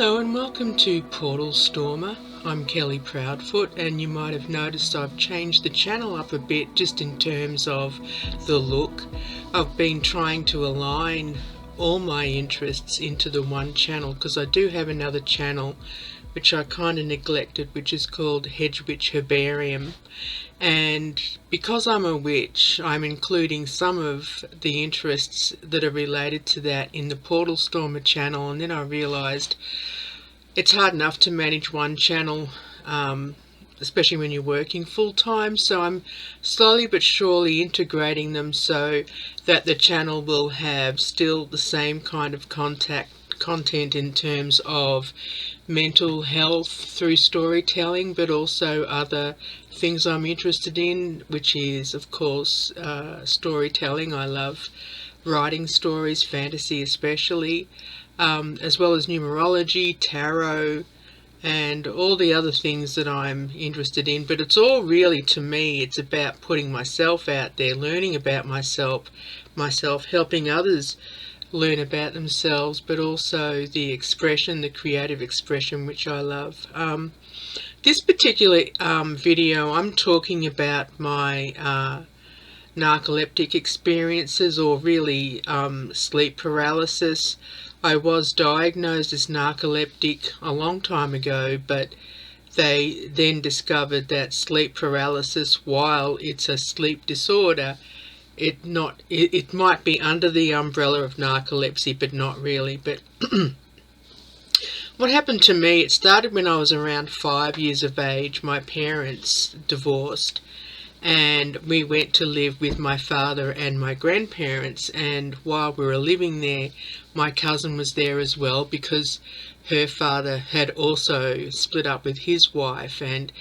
Hello and welcome to Portal Stormer. I'm Kelly Proudfoot, and you might have noticed I've changed the channel up a bit just in terms of the look. I've been trying to align all my interests into the one channel because I do have another channel which I kind of neglected, which is called Hedge Witch Herbarium. And because I'm a witch, I'm including some of the interests that are related to that in the Portal Stormer channel, and then I realised it's hard enough to manage one channel, especially when you're working full-time, so I'm slowly but surely integrating them so that the channel will have still the same kind of content in terms of mental health through storytelling, but also other things I'm interested in, which is of course storytelling. I love writing stories, fantasy especially, as well as numerology, tarot, and all the other things that I'm interested in. But it's all really, to me, it's about putting myself out there, learning about myself, helping others learn about themselves, but also the expression, the creative expression, which I love. This particular video, I'm talking about my narcoleptic experiences, or really sleep paralysis. I was diagnosed as narcoleptic a long time ago, but they then discovered that sleep paralysis, while it's a sleep disorder, it might be under the umbrella of narcolepsy, but not really. But what happened to me, it started when I was around 5 years of age. My parents divorced, and we went to live with my father and my grandparents, and while we were living there, my cousin was there as well, because her father had also split up with his wife, and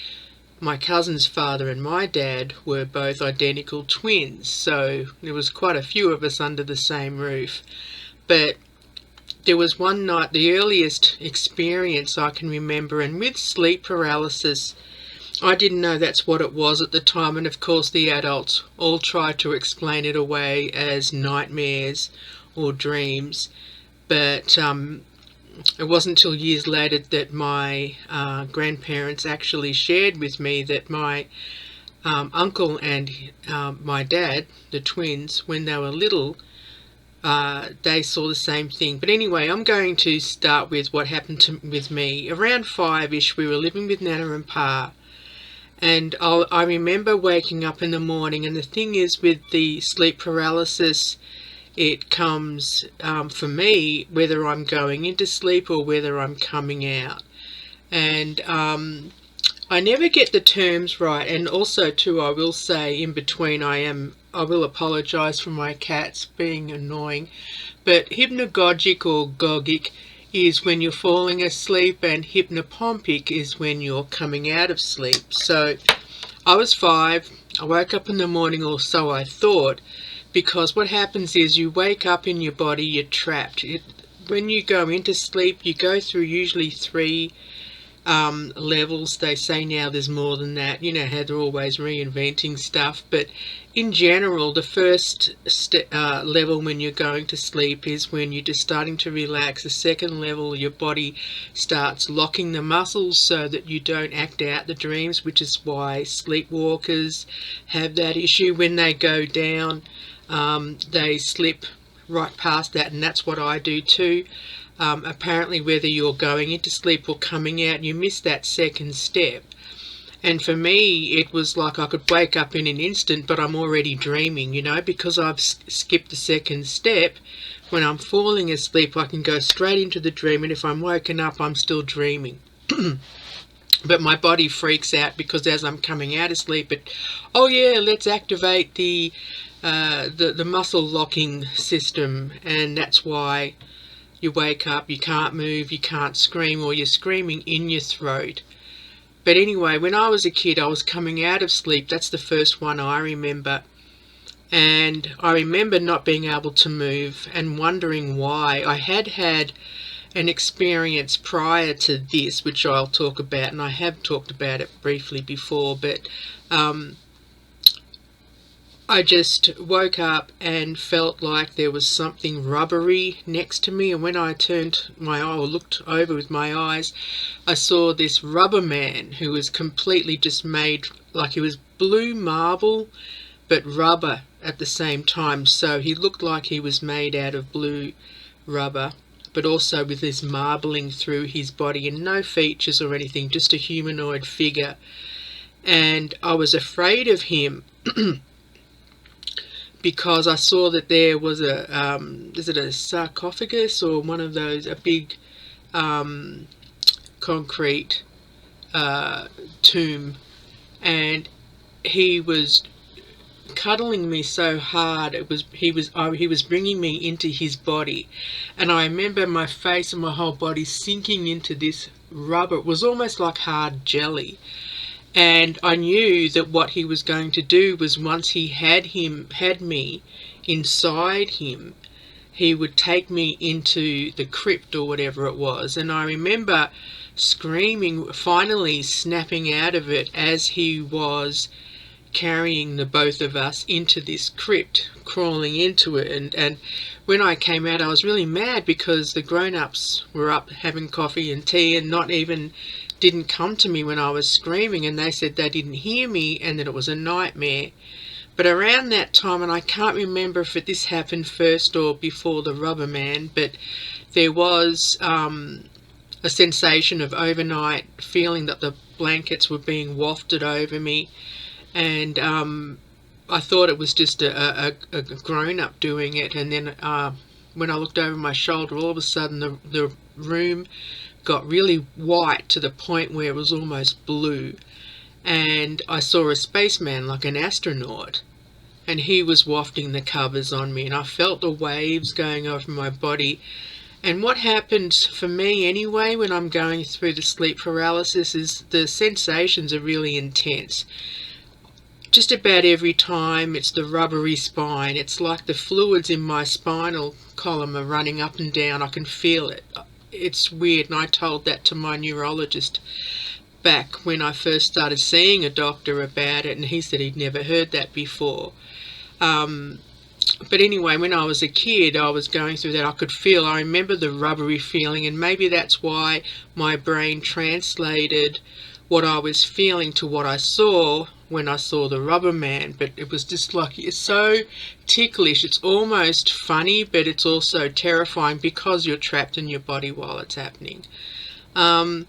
my cousin's father and my dad were both identical twins, so there was quite a few of us under the same roof. But there was one night, the earliest experience I can remember, and with sleep paralysis, I didn't know that's what it was at the time, and of course the adults all tried to explain it away as nightmares or dreams. But it wasn't until years later that my grandparents actually shared with me that my uncle and my dad, the twins, when they were little, they saw the same thing. But anyway, I'm going to start with what happened with me. Around 5-ish, we were living with Nana and Pa, and I remember waking up in the morning, and the thing is with the sleep paralysis, it comes, for me, whether I'm going into sleep or whether I'm coming out. And I never get the terms right. And also too, I will say in between, I will apologise for my cats being annoying. But hypnagogic or gogic is when you're falling asleep, and hypnopompic is when you're coming out of sleep. So I was 5, I woke up in the morning, or so I thought, because what happens is you wake up in your body, you're trapped. When you go into sleep, you go through usually 3 levels. They say now there's more than that. You know how they're always reinventing stuff. But in general, the first level when you're going to sleep is when you're just starting to relax. The second level, your body starts locking the muscles so that you don't act out the dreams, which is why sleepwalkers have that issue. When they go down, they slip right past that, and that's what I do too. Apparently, whether you're going into sleep or coming out, you miss that second step. And for me, it was like I could wake up in an instant, but I'm already dreaming, you know, because I've skipped the second step. When I'm falling asleep, I can go straight into the dream, and if I'm woken up, I'm still dreaming. But my body freaks out, because as I'm coming out of sleep, oh yeah, let's activate the muscle locking system, and that's why you wake up, you can't move, you can't scream, or you're screaming in your throat. But anyway, when I was a kid, I was coming out of sleep. That's the first one I remember. And I remember not being able to move and wondering why. I had an experience prior to this, which I'll talk about, and I have talked about it briefly before, but I just woke up and felt like there was something rubbery next to me, and when I turned my eye or looked over with my eyes, I saw this rubber man who was completely just made like he was blue marble but rubber at the same time. So he looked like he was made out of blue rubber, but also with this marbling through his body and no features or anything, just a humanoid figure. And I was afraid of him because I saw that there was a is it a sarcophagus or one of those, a big concrete tomb, and he was cuddling me so hard. He was bringing me into his body, and I remember my face and my whole body sinking into this rubber. It was almost like hard jelly. And I knew that what he was going to do was, once he had me inside him, he would take me into the crypt or whatever it was. And I remember screaming, finally snapping out of it, as he was carrying the both of us into this crypt, crawling into it. And when I came out, I was really mad because the grown-ups were up having coffee and tea and didn't come to me when I was screaming, and they said they didn't hear me and that it was a nightmare. But around that time, and I can't remember if this happened first or before the rubber man, but there was a sensation of overnight feeling that the blankets were being wafted over me, and I thought it was just a grown-up doing it. And then when I looked over my shoulder, all of a sudden the room got really white to the point where it was almost blue, and I saw a spaceman, like an astronaut, and he was wafting the covers on me, and I felt the waves going over my body. And what happens for me anyway when I'm going through the sleep paralysis is the sensations are really intense. Just about every time it's the rubbery spine. It's like the fluids in my spinal column are running up and down. I can feel it. It's weird, and I told that to my neurologist back when I first started seeing a doctor about it, and he said he'd never heard that before. But anyway, when I was a kid, I was going through that. I remember the rubbery feeling, and maybe that's why my brain translated what I was feeling to what I saw when I saw the rubber man. But it was just like, it's so ticklish. It's almost funny, but it's also terrifying because you're trapped in your body while it's happening. But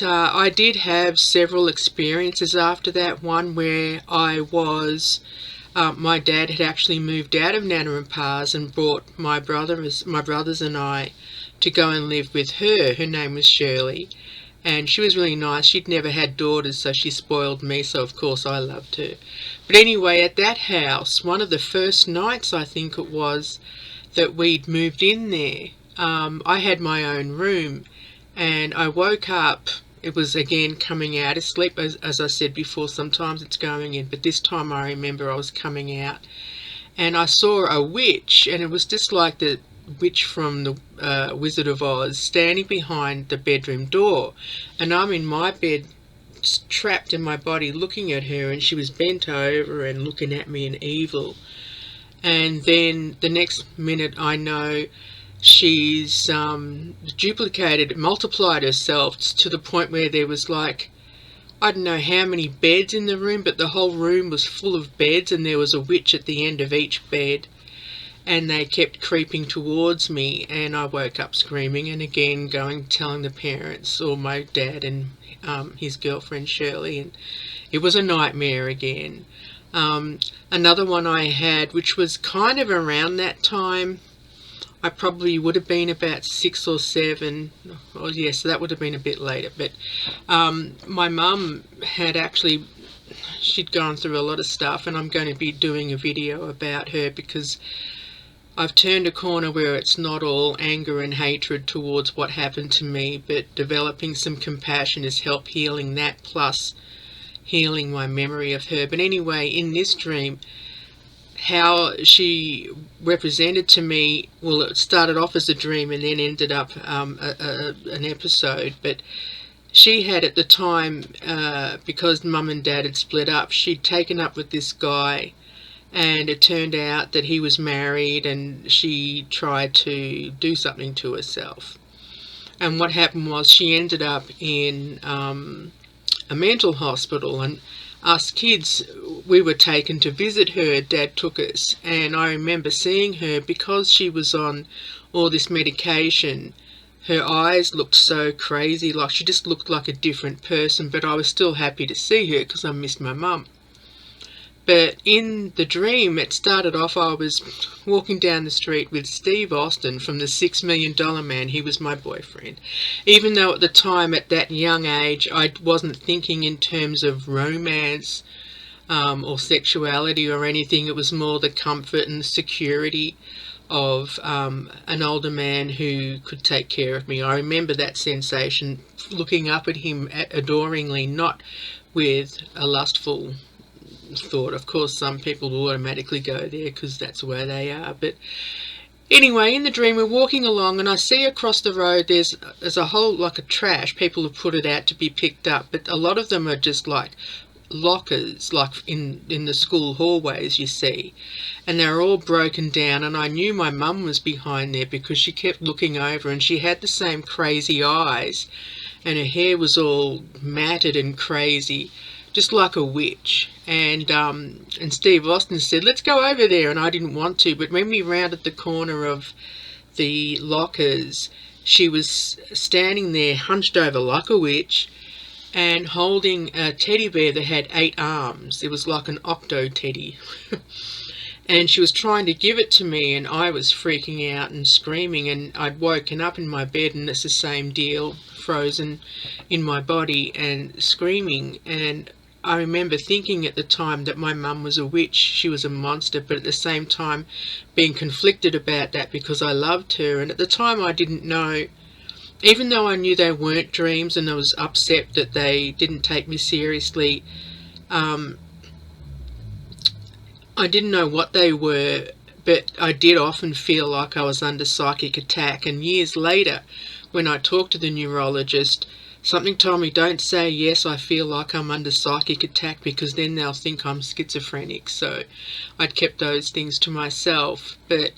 I did have several experiences after that. One where I was, my dad had actually moved out of Nana and Pa's and brought my brothers and I to go and live with her. Her name was Shirley. And she was really nice. She'd never had daughters, so she spoiled me, so of course I loved her. But anyway, at that house, one of the first nights, I think it was, that we'd moved in there, I had my own room, and I woke up. It was again coming out of sleep. As I said before, sometimes it's going in, but this time I remember I was coming out. And I saw a witch, and it was just like the witch from the Wizard of Oz, standing behind the bedroom door, and I'm in my bed trapped in my body looking at her, and she was bent over and looking at me in evil. And then the next minute I know she's multiplied herself to the point where there was like, I don't know how many beds in the room, but the whole room was full of beds, and there was a witch at the end of each bed. And they kept creeping towards me, and I woke up screaming, and again telling the parents, or my dad and his girlfriend Shirley, and it was a nightmare again. Another one I had, which was kind of around that time, I probably would have been about 6 or 7. Oh yes, so that would have been a bit later. But my mum had actually, she'd gone through a lot of stuff, and I'm going to be doing a video about her because I've turned a corner where it's not all anger and hatred towards what happened to me, but developing some compassion has helped healing that, plus healing my memory of her. But anyway, in this dream, how she represented to me, well, it started off as a dream and then ended up an episode, but she had at the time, because mum and dad had split up, she'd taken up with this guy, and it turned out that he was married, and she tried to do something to herself. And what happened was she ended up in a mental hospital, and us kids, we were taken to visit her. Dad took us, and I remember seeing her, because she was on all this medication. Her eyes looked so crazy, like she just looked like a different person, but I was still happy to see her because I missed my mum. But in the dream, it started off, I was walking down the street with Steve Austin from the $6 Million Man. He was my boyfriend. Even though at the time, at that young age, I wasn't thinking in terms of romance or sexuality or anything. It was more the comfort and the security of an older man who could take care of me. I remember that sensation, looking up at him adoringly, not with a lustful thought. Of course, some people will automatically go there because that's where they are. But anyway, in the dream, we're walking along, and I see across the road there's a whole, like a trash. People have put it out to be picked up, but a lot of them are just like lockers, like in the school hallways, you see, and they're all broken down. And I knew my mum was behind there because she kept looking over, and she had the same crazy eyes, and her hair was all matted and crazy, just like a witch. And Steve Austin said, let's go over there, and I didn't want to, but when we rounded the corner of the lockers, she was standing there hunched over like a witch and holding a teddy bear that had 8 arms. It was like an octo teddy. And she was trying to give it to me, and I was freaking out and screaming, and I'd woken up in my bed, and it's the same deal, frozen in my body and screaming. And I remember thinking at the time that my mum was a witch, she was a monster, but at the same time being conflicted about that because I loved her. And at the time I didn't know, even though I knew they weren't dreams, and I was upset that they didn't take me seriously, I didn't know what they were, but I did often feel like I was under psychic attack. And years later, when I talked to the neurologist, something told me, don't say, yes, I feel like I'm under psychic attack, because then they'll think I'm schizophrenic. So I'd kept those things to myself. But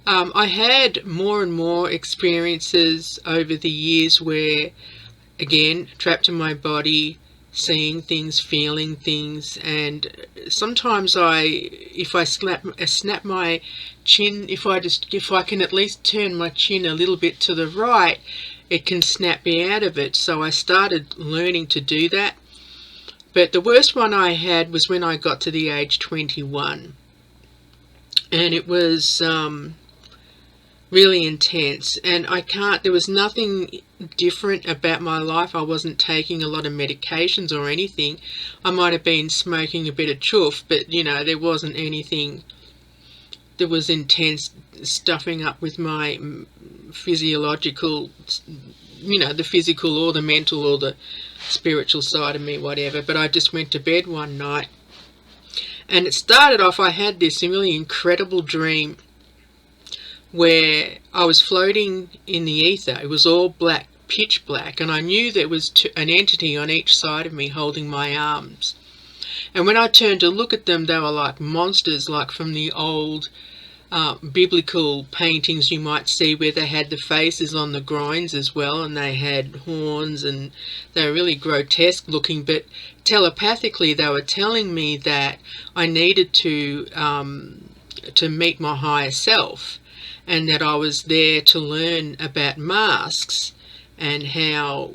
I had more and more experiences over the years where, again, trapped in my body, seeing things, feeling things. And sometimes if I snap my chin, if I can at least turn my chin a little bit to the right, it can snap me out of it. So I started learning to do that. But the worst one I had was when I got to the age 21, and it was really intense. And there was nothing different about my life. I wasn't taking a lot of medications or anything. I might have been smoking a bit of chuff, but there wasn't anything. There was intense stuffing up with my physiological, the physical or the mental or the spiritual side of me, whatever. But I just went to bed one night, and it started off, I had this really incredible dream where I was floating in the ether. It was all black, pitch black, and I knew there was an entity on each side of me holding my arms. And when I turned to look at them, they were like monsters, like from the old biblical paintings you might see, where they had the faces on the groins as well, and they had horns, and they were really grotesque looking. But telepathically they were telling me that I needed to meet my higher self, and that I was there to learn about masks and how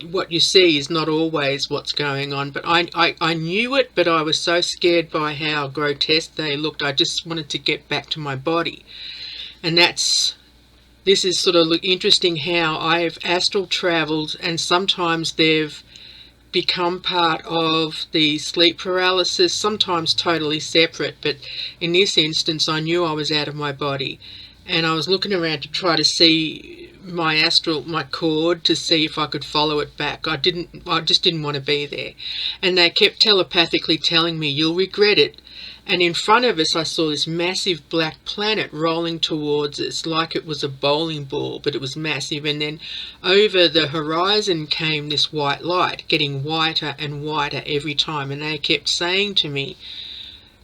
what you see is not always what's going on. But I knew it, but I was so scared by how grotesque they looked. I just wanted to get back to my body. And this is sort of interesting how I've astral traveled, and sometimes they've become part of the sleep paralysis, sometimes totally separate. But in this instance, I knew I was out of my body, and I was looking around to try to see my cord to see if I could follow it back. I just didn't want to be there. And they kept telepathically telling me, you'll regret it. And in front of us I saw this massive black planet rolling towards us like it was a bowling ball, but it was massive. And then over the horizon came this white light, getting whiter and whiter every time. And they kept saying to me,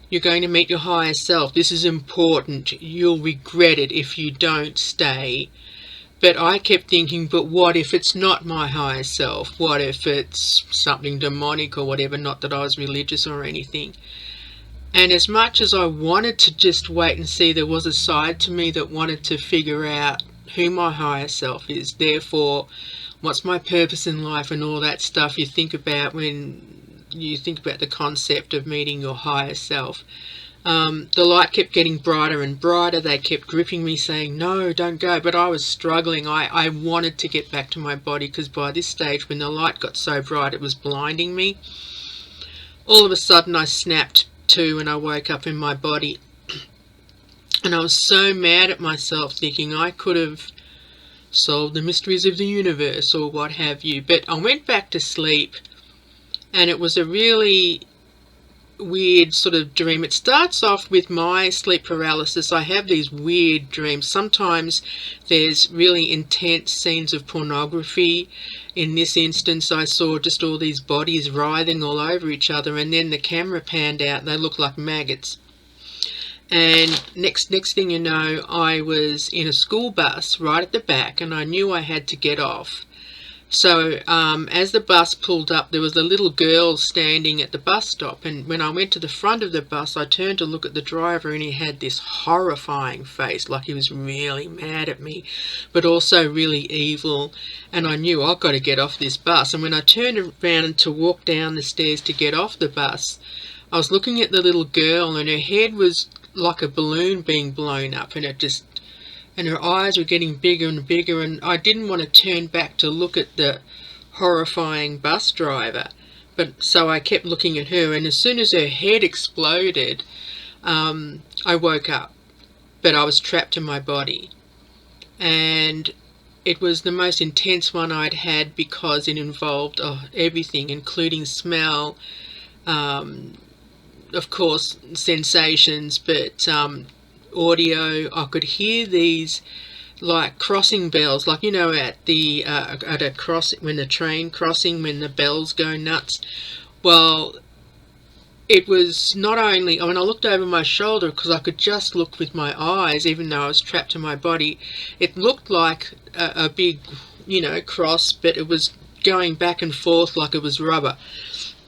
you're going to meet your higher self. This is important. You'll regret it if you don't stay. But I kept thinking, but what if it's not my higher self? What if it's something demonic or whatever? Not that I was religious or anything. And as much as I wanted to just wait and see, there was a side to me that wanted to figure out who my higher self is. Therefore, what's my purpose in life and all that stuff you think about when you think about the concept of meeting your higher self. The light kept getting brighter and brighter. They kept gripping me saying, no, don't go. But I was struggling. I wanted to get back to my body, because by this stage, when the light got so bright, it was blinding me. All of a sudden, I snapped to and I woke up in my body. And I was so mad at myself, thinking I could have solved the mysteries of the universe or what have you. But I went back to sleep, and it was a really weird sort of dream. It starts off with my sleep paralysis. I have these weird dreams. Sometimes there's really intense scenes of pornography. In this instance, I saw just all these bodies writhing all over each other, and then the camera panned out. They looked like maggots. And next thing you know, I was in a school bus right at the back, and I knew I had to get off. So as the bus pulled up, there was a little girl standing at the bus stop, and when I went to the front of the bus, I turned to look at the driver, and he had this horrifying face, like he was really mad at me, but also really evil. And I knew, I've got to get off this bus. And when I turned around to walk down the stairs to get off the bus, I was looking at the little girl, and her head was like a balloon being blown up, and her eyes were getting bigger and bigger, and I didn't want to turn back to look at the horrifying bus driver. But so I kept looking at her, and as soon as her head exploded, I woke up. But I was trapped in my body. And it was the most intense one I'd had, because it involved everything, including smell, of course, sensations, but audio. I could hear these like crossing bells, like, you know, at a cross, when the train crossing, when the bells go nuts. Well, it was not only, when I looked over my shoulder, because I could just look with my eyes, even though I was trapped in my body, it looked like a big, you know, cross, but it was going back and forth like it was rubber.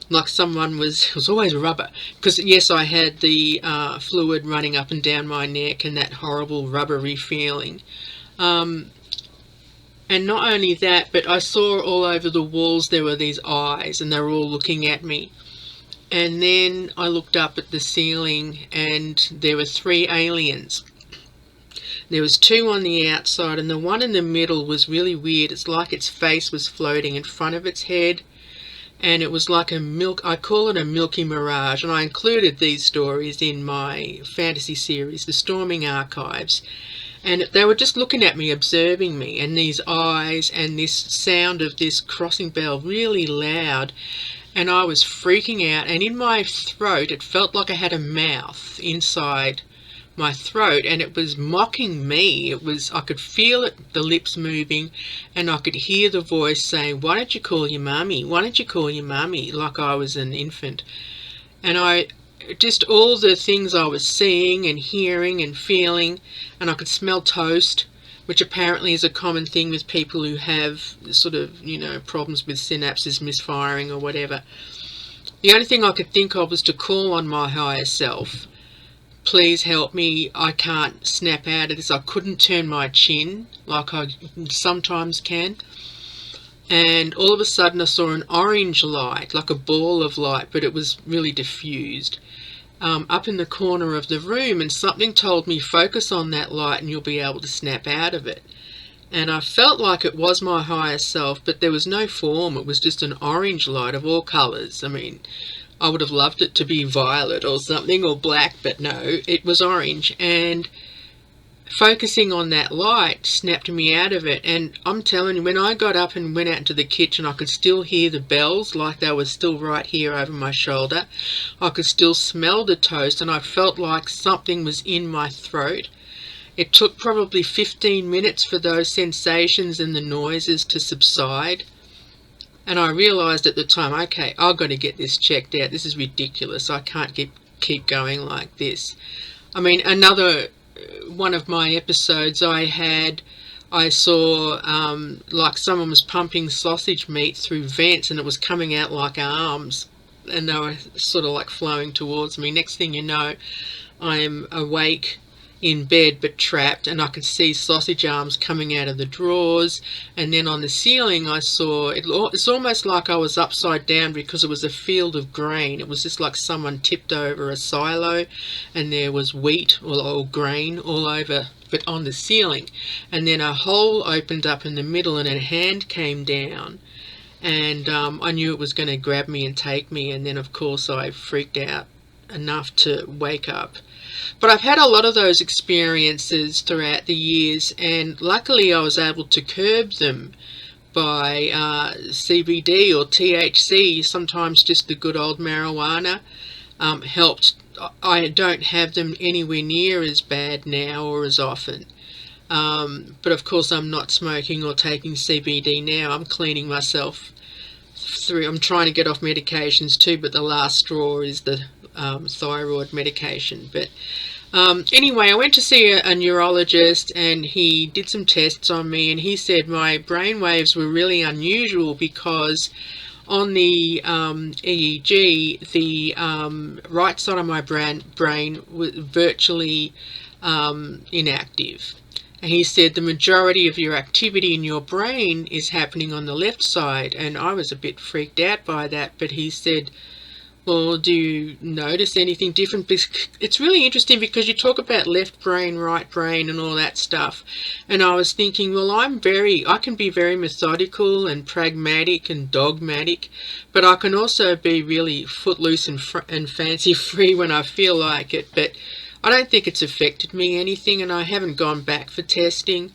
Like it was always rubber, because yes, I had the fluid running up and down my neck and that horrible rubbery feeling. And not only that, but I saw all over the walls there were these eyes, and they were all looking at me. And then I looked up at the ceiling, and there were 3 aliens. There was 2 on the outside, and the one in the middle was really weird. It's like its face was floating in front of its head. And it was like I call it a milky mirage, and I included these stories in my fantasy series, The Storming Archives. And they were just looking at me, observing me, and these eyes and this sound of this crossing bell really loud. And I was freaking out, and in my throat, it felt like I had a mouth inside my throat, and it was mocking me. I could feel it, the lips moving, and I could hear the voice saying, why don't you call your mummy? Why don't you call your mummy? Like I was an infant. And all the things I was seeing and hearing and feeling, and I could smell toast, which apparently is a common thing with people who have sort of, you know, problems with synapses misfiring or whatever. The only thing I could think of was to call on my higher self. Please help me, I can't snap out of this. I couldn't turn my chin like I sometimes can. And all of a sudden I saw an orange light, like a ball of light, but it was really diffused, up in the corner of the room, and something told me, focus on that light and you'll be able to snap out of it. And I felt like it was my higher self, but there was no form. It was just an orange light of all colours. I mean, I would have loved it to be violet or something, or black, but no, it was orange. And focusing on that light snapped me out of it. And I'm telling you, when I got up and went out into the kitchen, I could still hear the bells like they were still right here over my shoulder. I could still smell the toast, and I felt like something was in my throat. It took probably 15 minutes for those sensations and the noises to subside. And I realised at the time, okay, I've got to get this checked out. This is ridiculous. I can't keep going like this. I mean, another one of my episodes I saw like someone was pumping sausage meat through vents, and it was coming out like arms, and they were sort of like flowing towards me. Next thing you know, I'm awake in bed but trapped, and I could see sausage arms coming out of the drawers. And then on the ceiling I saw it's almost like I was upside down, because it was a field of grain. It was just like someone tipped over a silo and there was wheat or grain all over, but on the ceiling. And then a hole opened up in the middle and a hand came down, and I knew it was going to grab me and take me. And then of course I freaked out enough to wake up. But I've had a lot of those experiences throughout the years, and luckily I was able to curb them by CBD or THC. Sometimes just the good old marijuana helped. I don't have them anywhere near as bad now or as often. But of course I'm not smoking or taking CBD now. I'm cleaning myself through. I'm trying to get off medications too, but the last straw is the thyroid medication. But anyway, I went to see a neurologist, and he did some tests on me, and he said my brain waves were really unusual, because on the EEG, the right side of my brain was virtually inactive. And he said the majority of your activity in your brain is happening on the left side. And I was a bit freaked out by that, but he said, well, do you notice anything different? It's really interesting, because you talk about left brain, right brain and all that stuff. And I was thinking, well, I can be very methodical and pragmatic and dogmatic, but I can also be really footloose and fancy free when I feel like it. But I don't think it's affected me anything, and I haven't gone back for testing.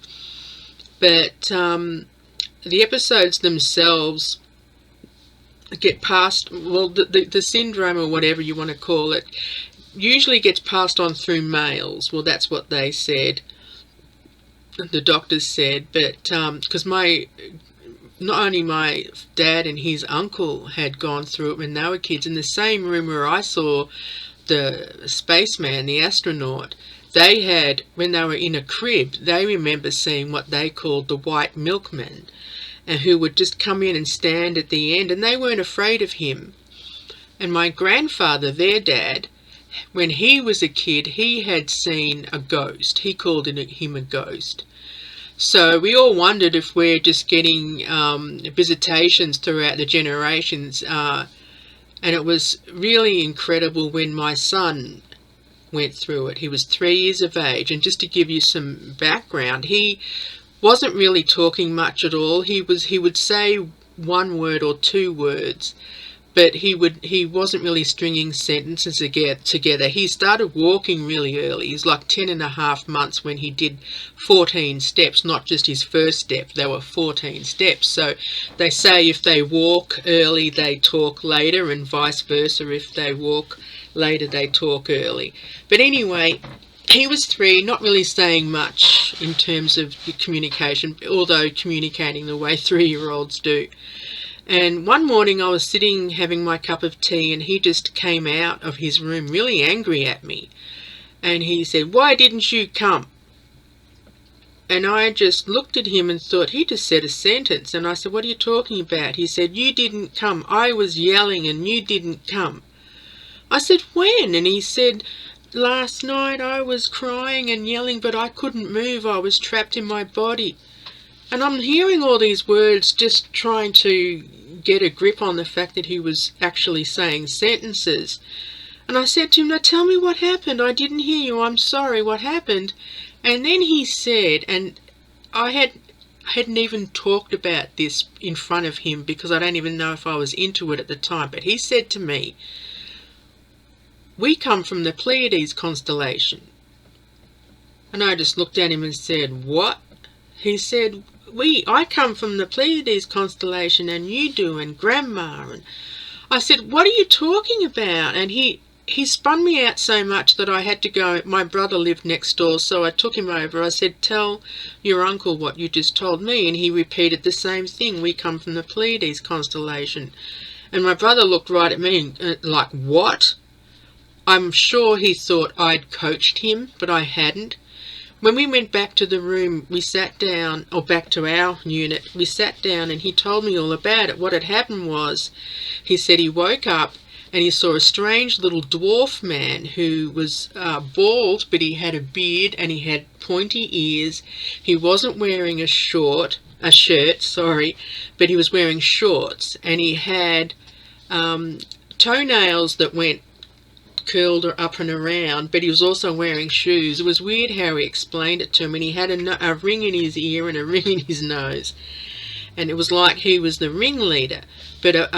But the episodes themselves get passed, well, the syndrome, or whatever you want to call it, usually gets passed on through males. Well, that's what they said, the doctors said. But because not only my dad and his uncle had gone through it when they were kids, in the same room where I saw the spaceman, the astronaut, they had, when they were in a crib, they remember seeing what they called the white milkman, and who would just come in and stand at the end, and they weren't afraid of him. And my grandfather, their dad, when he was a kid, he had seen a ghost. He called him a ghost. So we all wondered if we're just getting visitations throughout the generations. And it was really incredible when my son went through it. He was 3 years of age, and just to give you some background, he wasn't really talking much at all. He would say one word or two words, but he wasn't really stringing sentences together. He started walking really early. He's like 10.5 months when he did 14 steps, not just his first step. There were 14 steps. So they say if they walk early, they talk later, and vice versa. If they walk later, they talk early. But anyway, he was 3, not really saying much in terms of communication, although communicating the way 3-year-olds do. And one morning I was sitting having my cup of tea, and he just came out of his room really angry at me. And he said, "Why didn't you come?" And I just looked at him and thought, he just said a sentence. And I said, "What are you talking about?" He said, "You didn't come. I was yelling and you didn't come." I said, "When?" And he said, "Last night I was crying and yelling, but I couldn't move. I was trapped in my body." And I'm hearing all these words, just trying to get a grip on the fact that he was actually saying sentences. And I said to him, "Now tell me what happened. I didn't hear you. I'm sorry. What happened?" And then he said, and I hadn't even talked about this in front of him, because I don't even know if I was into it at the time, but he said to me, "We come from the Pleiades constellation." And I just looked at him and said, "What?" He said, I come from the Pleiades constellation, and you do, and Grandma. And I said, "What are you talking about?" And he spun me out so much that I had to go. My brother lived next door, so I took him over. I said, "Tell your uncle what you just told me." And he repeated the same thing. "We come from the Pleiades constellation." And my brother looked right at me like, "What?" I'm sure he thought I'd coached him, but I hadn't. When we went back to the room, we sat down, or back to our unit, we sat down and he told me all about it. What had happened was, he said he woke up and he saw a strange little dwarf man who was bald, but he had a beard and he had pointy ears. He wasn't wearing a shirt, but he was wearing shorts, and he had toenails that went curled up and around, but he was also wearing shoes. It was weird how he explained it to me. And he had a ring in his ear and a ring in his nose, and it was like he was the ringleader. But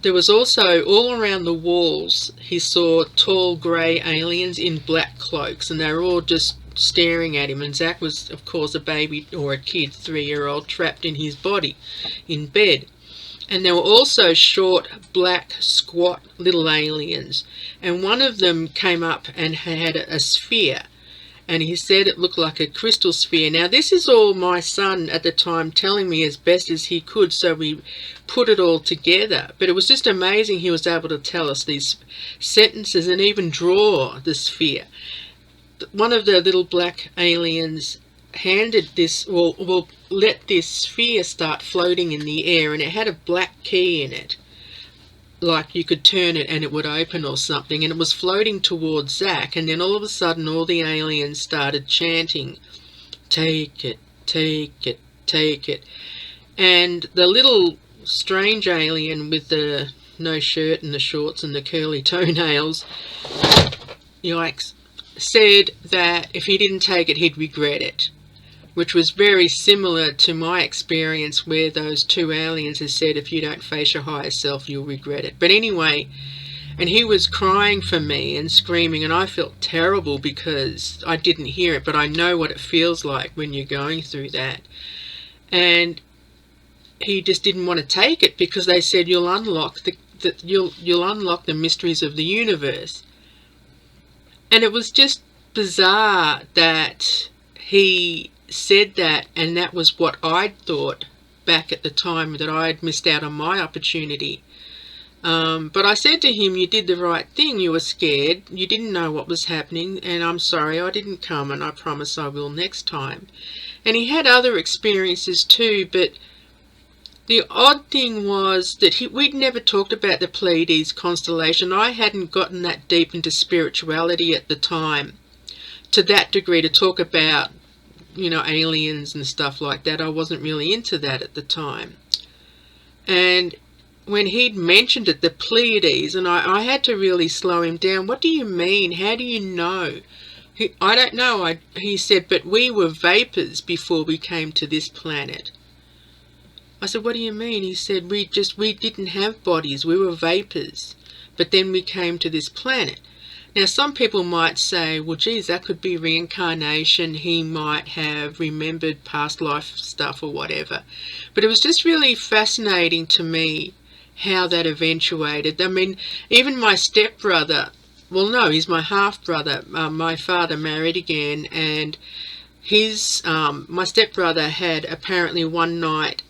there was also, all around the walls, he saw tall grey aliens in black cloaks, and they were all just staring at him. And Zach was, of course, a baby, or a kid, 3-year-old, trapped in his body in bed. And there were also short, black, squat little aliens. And one of them came up and had a sphere. And he said it looked like a crystal sphere. Now, this is all my son at the time telling me as best as he could, so we put it all together. But it was just amazing he was able to tell us these sentences and even draw the sphere. One of the little black aliens handed this, let this sphere start floating in the air, and it had a black key in it, like you could turn it and it would open or something, and it was floating towards Zach. And then all of a sudden all the aliens started chanting, "Take it, take it, take it." And the little strange alien with the no shirt and the shorts and the curly toenails, yikes, said that if he didn't take it, he'd regret it, which was very similar to my experience, where those two aliens had said, if you don't face your higher self, you'll regret it. But anyway, and he was crying for me and screaming, and I felt terrible because I didn't hear it, but I know what it feels like when you're going through that. And he just didn't want to take it because they said you'll unlock you'll unlock the mysteries of the universe. And it was just bizarre that he said that, and that was what I'd thought back at the time, that I'd missed out on my opportunity. But I said to him, "You did the right thing. You were scared. You didn't know what was happening, and I'm sorry I didn't come, and I promise I will next time." And he had other experiences too, but the odd thing was that we'd never talked about the Pleiades constellation. I hadn't gotten that deep into spirituality at the time, to that degree, to talk about, aliens and stuff like that. I wasn't really into that at the time. And when he'd mentioned it, the Pleiades, and I had to really slow him down. "What do you mean? How do you know?" "I don't know." He said, "But we were vapors before we came to this planet." I said, "What do you mean?" He said, we didn't have bodies. We were vapors. But then we came to this planet. Now, some people might say, well, geez, that could be reincarnation. He might have remembered past life stuff or whatever. But it was just really fascinating to me how that eventuated. I mean, even my stepbrother, well, no, he's my half-brother. My father married again, and my stepbrother had apparently one night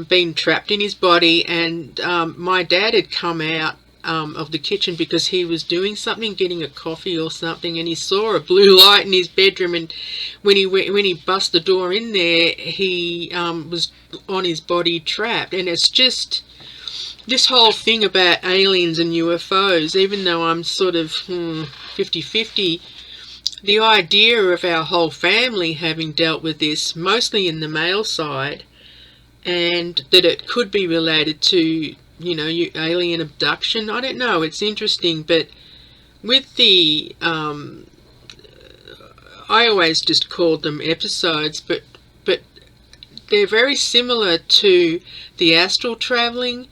been trapped in his body, and my dad had come out of the kitchen because he was doing something, getting a coffee or something, and he saw a blue light in his bedroom, and when he bust the door in there, he was on his body trapped. And it's just this whole thing about aliens and UFOs, even though I'm sort of 50-50, the idea of our whole family having dealt with this, mostly in the male side, and that it could be related to alien abduction. I don't know, it's interesting. But with the I always just called them episodes, but they're very similar to the astral traveling,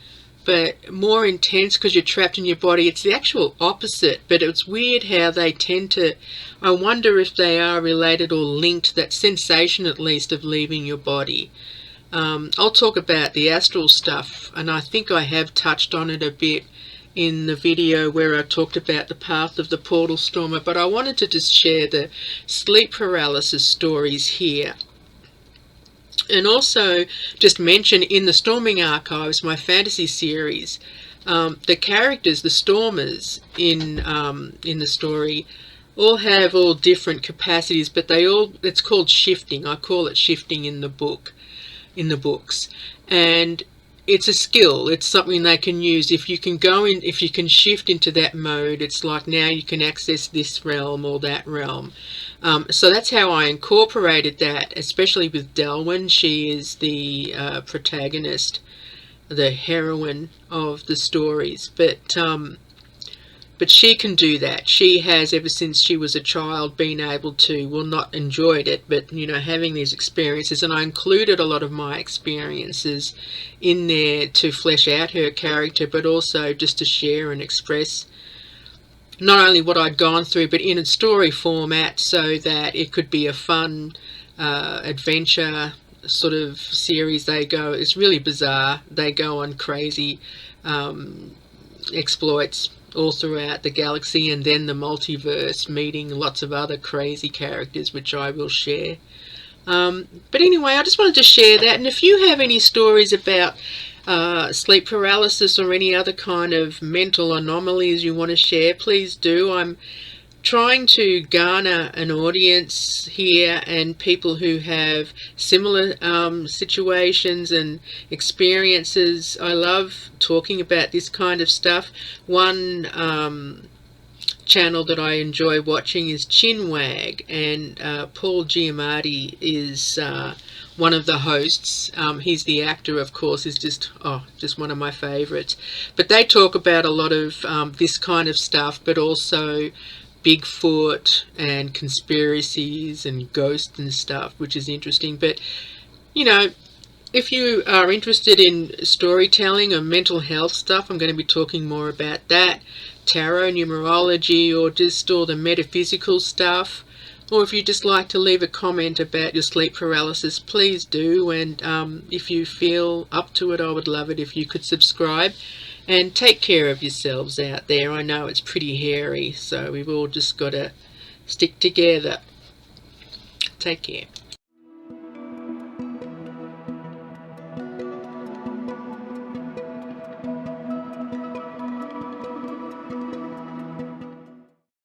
but more intense because you're trapped in your body. It's the actual opposite, but it's weird how they tend to, I wonder if they are related or linked, that sensation at least of leaving your body. I'll talk about the astral stuff, and I think I have touched on it a bit in the video where I talked about the path of the portal stormer, but I wanted to just share the sleep paralysis stories here. And also just mention, in the Storming Archives, my fantasy series, the characters, the Stormers in the story, all have all different capacities, but it's called shifting. I call it shifting in the books. And it's a skill. It's something they can use. If you can shift into that mode, it's like now you can access this realm or that realm. So that's how I incorporated that, especially with Delwyn. She is the protagonist, the heroine of the stories. But she can do that. She has, ever since she was a child, been able to, well, not enjoyed it, but, having these experiences. And I included a lot of my experiences in there to flesh out her character, but also just to share and express not only what I'd gone through, but in a story format, so that it could be a fun adventure sort of series. It's really bizarre. They go on crazy exploits all throughout the galaxy and then the multiverse, meeting lots of other crazy characters, which I will share. But anyway, I just wanted to share that. And if you have any stories about sleep paralysis or any other kind of mental anomalies you want to share, please do. I'm trying to garner an audience here and people who have similar situations and experiences. I love talking about this kind of stuff. One channel that I enjoy watching is Chinwag, and Paul Giamatti is one of the hosts. He's the actor, of course, is just one of my favorites. But they talk about a lot of this kind of stuff, but also Bigfoot and conspiracies and ghosts and stuff, which is interesting. But if you are interested in storytelling or mental health stuff, I'm going to be talking more about that, tarot, numerology, or just all the metaphysical stuff. Or if you just like to leave a comment about your sleep paralysis, please do. And if you feel up to it, I would love it if you could subscribe. And take care of yourselves out there. I know it's pretty hairy, so we've all just got to stick together. Take care.